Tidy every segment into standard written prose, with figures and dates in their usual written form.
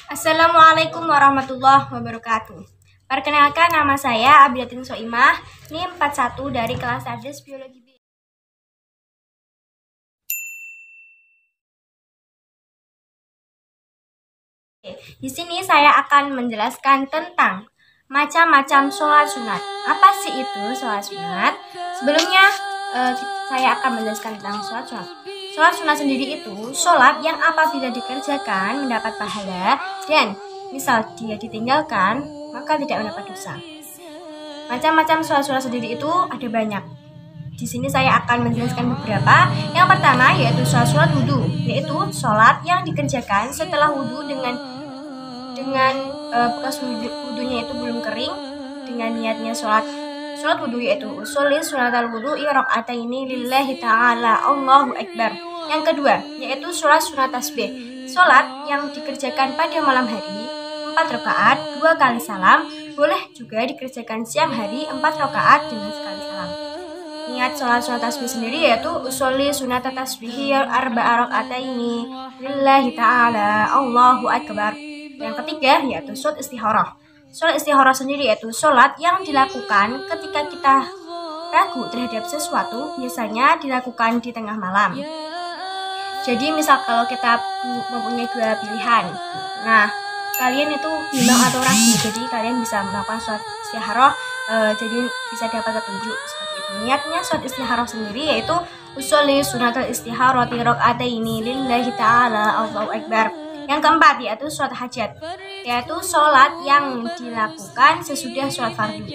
Assalamualaikum warahmatullahi wabarakatuh. Perkenalkan, nama saya Abidatin Soimah, NIM 41 dari kelas Ades Biologi B. Di sini saya akan menjelaskan tentang macam-macam sholat sunat. Apa sih itu sholat sunat? Sebelumnya saya akan menjelaskan tentang sholat sunat. Sholat sunat sendiri itu sholat yang apabila dikerjakan mendapat pahala dan misal dia ditinggalkan maka tidak mendapat dosa. Macam-macam sholat sunat sendiri itu ada banyak. Di sini saya akan menjelaskan beberapa. Yang pertama yaitu sholat wudhu, yaitu sholat yang dikerjakan setelah wudhu dengan bekas wudhunya itu belum kering, dengan niatnya sholat wudhu, yaitu usolli sunatal wudhu raq'ataini lillahi ta'ala Allahu Akbar. Yang kedua yaitu sholat sunat tasbih, sholat yang dikerjakan pada malam hari 4 rakaat 2 kali salam, boleh juga dikerjakan siang hari 4 rakaat dengan sekali salam. Niat sholat sunat tasbih sendiri yaitu usolli sunat tasbihi arba'a raq'ataini lillahi ta'ala Allahu Akbar. Yang ketiga yaitu sholat istikharah. Sholat istikharah sendiri yaitu sholat yang dilakukan ketika kita ragu terhadap sesuatu, biasanya dilakukan di tengah malam. Jadi misal kalau kita mempunyai dua pilihan, nah kalian itu bimbang atau ragu, jadi kalian bisa melakukan sholat istikharah, jadi bisa dapat petunjuk seperti itu. Niatnya sholat istikharah sendiri yaitu usolli sunatal istikharati raq'ataini lillahi ta'ala Allahu Akbar. Yang keempat yaitu sholat hajat, yaitu sholat yang dilakukan sesudah sholat fardu.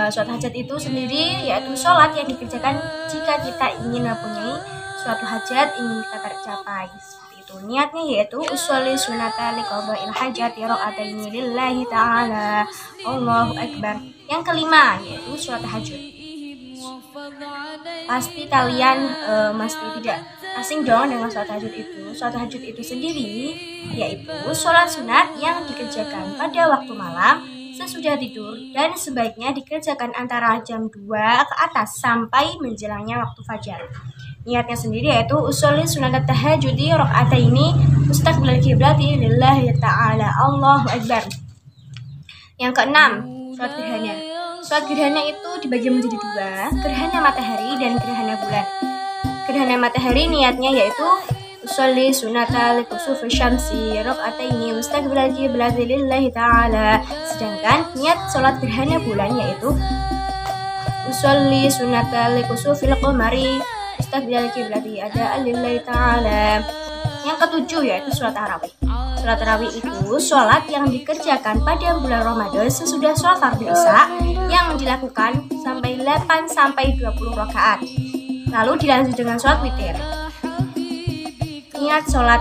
Sholat hajat itu sendiri yaitu sholat yang dikerjakan jika kita ingin mempunyai suatu hajat, ingin kita tercapai. Seperti itu. Niatnya yaitu usolli sunata liqada'il hajati raq'ataini lillahi ta'ala Allahu Akbar. Yang kelima yaitu sholat tahajud. Pasti kalian mesti tidak asing dong dengan sholat tahajud itu. Sholat tahajud itu sendiri yaitu sholat sunat yang dikerjakan pada waktu malam sesudah tidur dan sebaiknya dikerjakan antara jam 2 ke atas sampai menjelangnya waktu fajar. Niatnya sendiri yaitu usolli sunat tahajudi raq'ataini mustaqbilal qiblati lillahi ta'ala Allahu Akbar. Yang keenam, sholat gerhana. Sholat gerhana itu dibagi menjadi dua, gerhana matahari dan gerhana bulan. Gerhana matahari niatnya yaitu usolli sunata likusufi syamsi raq'ataini mustaqbilal qiblati lillahi ta'ala. Sedangkan niat sholat gerhana bulan yaitu usolli sunata likusufil qamari mustaqbilal qiblati ada'an lillahi ta'ala. Yang ketujuh yaitu sholat tarawih. Sholat tarawih itu sholat yang dikerjakan pada bulan Ramadan sesudah sholat fardu isya yang dilakukan sampai 8 sampai 20 rakaat. Lalu dilanjut dengan sholat witir. Niat sholat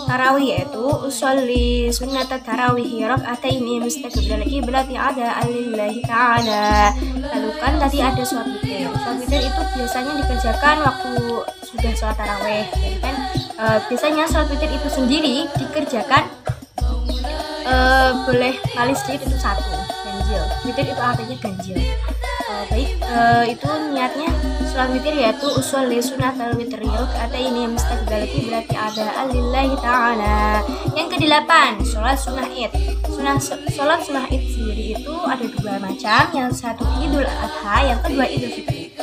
tarawih yaitu usolli sunnata tarawih raq'ataini mustaqbilal qiblati ada'an lillahi ta'ala. Lalu kan tadi ada sholat witir. Sholat witir itu biasanya dikerjakan waktu sudah sholat tarawih. Jadi kan biasanya sholat witir itu sendiri dikerjakan boleh kali sedikit itu 1 ganjil. Witir itu artinya ganjil. Itu niatnya sholat witir yaitu usolli sunatal witri raq'ataini mustaqbilal qiblati ada'an lillahi ta'ala. Yang kedelapan, sholat sunnah id. Sholat sunnah id sendiri itu ada dua macam, yang satu Idul Adha, yang kedua Idul Fitri.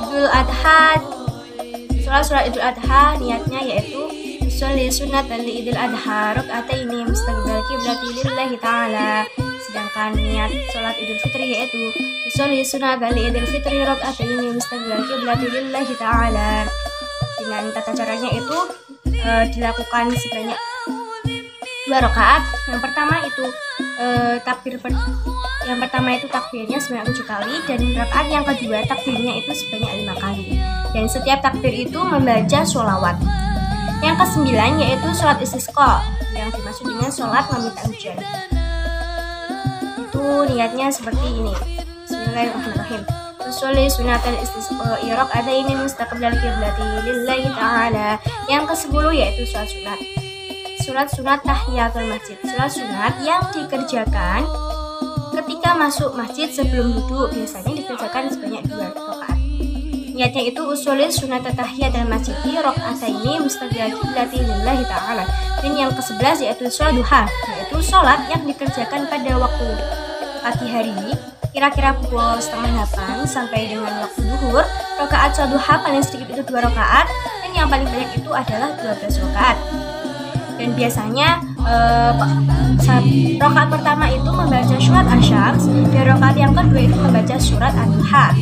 Idul Adha, sholat Idul Adha niatnya yaitu usolli sunatal Idul Adha raq'ataini mustaqbilal qiblati lillahi ta'ala. Sedangkan niat sholat Idul Fitri yaitu usolli sunatal Idul Fitri raq'ataini mustaqbilal qiblati lillahi ta'ala. Dengan tata caranya itu dilakukan sebanyak 2 rakaat. Yang pertama itu takbirnya sebanyak 7 kali, dan rakaat yang kedua takbirnya itu sebanyak 5 kali. Dan setiap takbir itu membaca sholawat. Yang kesembilan yaitu sholat istisqa, yang dimaksud dengan sholat meminta hujan. Itu niatnya seperti ini. Bismillahirrahmanirrahim. Usolli sunatal istisqa raq'ataini mustaqbilal qiblati lillahi ta'ala. Yang ke-10 yaitu sholat sunat. Sholat sunat tahiyatul masjid. Sholat sunat yang dikerjakan ketika masuk masjid sebelum duduk, biasanya dikerjakan sebanyak 2 rakaat. Niatnya itu usulis sunat tahiyatul masjid rakaataini mustaqiblati lillahi ta'ala. Dan yang ke-11 yaitu sholat duha, yaitu sholat yang dikerjakan pada waktu pagi hari kira-kira pukul 7:30 sampai dengan waktu zuhur. Rakaat sholat duha paling sedikit itu 2 rakaat dan yang paling banyak itu adalah 12 rakaat. Dan biasanya rakaat pertama itu membaca surat Asy-Syams dan rakaat yang kedua itu membaca surat Ad-Duha.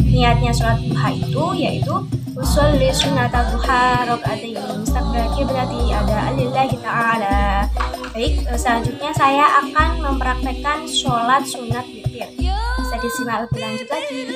Niatnya surat duha itu yaitu usolli sunata duha rakaatain mustaqbalati berarti ada lillahi ta'ala. Baik, selanjutnya saya akan mempraktekkan sholat sunat witir. Bisa disimak lebih lanjut lagi.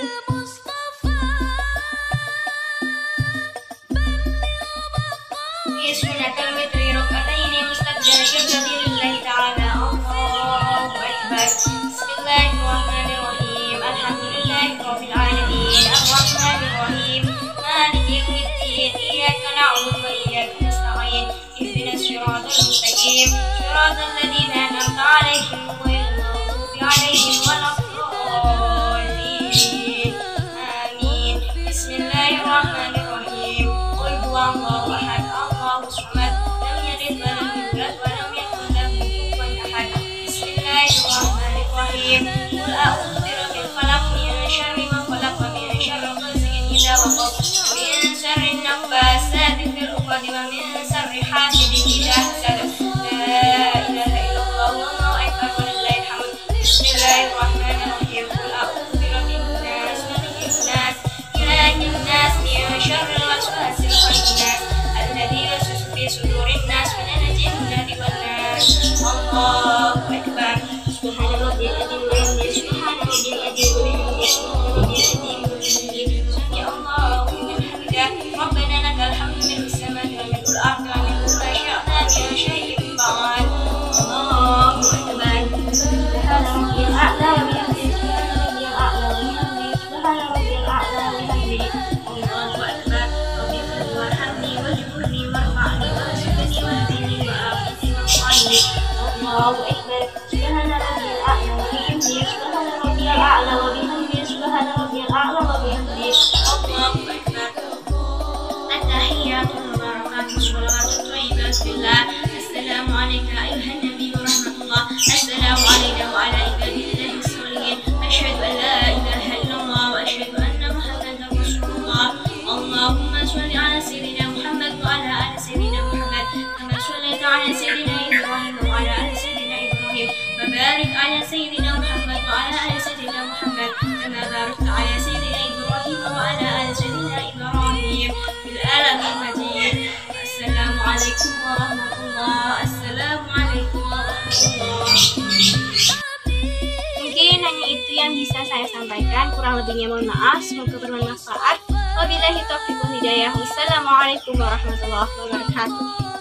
Sunatul witri rakaatain mustaqbalati berarti lillahi ta'ala. Allahu akbar. Bismillahirrahmanirrahim. Alhamdulillahirabbil alamin. Arrahmanirrahim. Maliki yaumiddin. Iyyaka na'budu wa iyyaka nasta'in. Ihdinas siratal mustaqim. Siratal ladzina an'amta 'alaihim ghairil maghdubi 'alaihim waladdallin. Amin. Bismillahirrahmanirrahim. Qul huwallahu ahad. Allahus samad. Lam yalid wa lam yulad wa lam yakul lahu kufuwan ahad. Bismillahirrahmanirrahim. Qul a'udzu birabbil falaq min syarri ma khalaq wa min syarri ghasiqin idza waqab wa min syarri naffasati fil 'uqad wa min syarri hasidin idza hasad. La ilaha illallah wallahu akbar walillahil hamd. Bismillahirrahmanirrahim. Qul a'udzu birabbin nas malikin nas ilahin nas min syarril waswasil khannas alladzi yuwaswisu fi sudurin nas minal jinnati wan nas. Allahu akbar. Subhanallahil azim wa bihamdihi subhanallahil azim wa bihamdihi subhanallahil azim. Subhanallahu wa bihamdihi rabbana lakal hamdu mil'us samawati wa mil'ul ardi wa mil'u ma syi'na min syai'in ba'd. Allahu akbar. Subhanallahil a'la wa bihamdihi subhanallahil a'la wa bihamdihi subhanallahil a'la wa bihamdihi. Allahu akbar. Rabbi fil warhamni wajburni warfa'ni warzuqni wahdini wa afini warfa'ni. Allahu akbar. Subhanallahil a'la wa bihamdihi subhanallahil a'la wa bihamdihi subhanallahil a'la wa bihamdihi. Allahu akbar. At-tahiyyatu mubarakatuh shalawatu thayyibat billah. Assalamu alayka ayyuhan nabiy wa rahmatullah. Assalamu alayna wa ala ibadillahi sholihin. Asyhadu an la ilaha illallah wa asyhadu anna muhammadan rasulullah. Allahumma shalli ala sayyidina Muhammad wa ala ali sayyidina Muhammad kama shallaita ala sayyidina Ibrahim wa ala ali sayyidina Ibrahim wa barik ala sayyidina Muhammad wa ala ali sayyidina Muhammad kama barakta ala sayyidina Ibrahim wa ala ali sayyidina Ibrahim fil alamin majid. Assalamu alaikum warahmatullah. Assalamu alaikum warahmatullah. Mungkin hanya itu yang bisa saya sampaikan, kurang lebihnya mohon maaf, semoga bermanfaat. Wabillahi taufiq wal hidayah. Wassalamualaikum warahmatullahi wabarakatuh.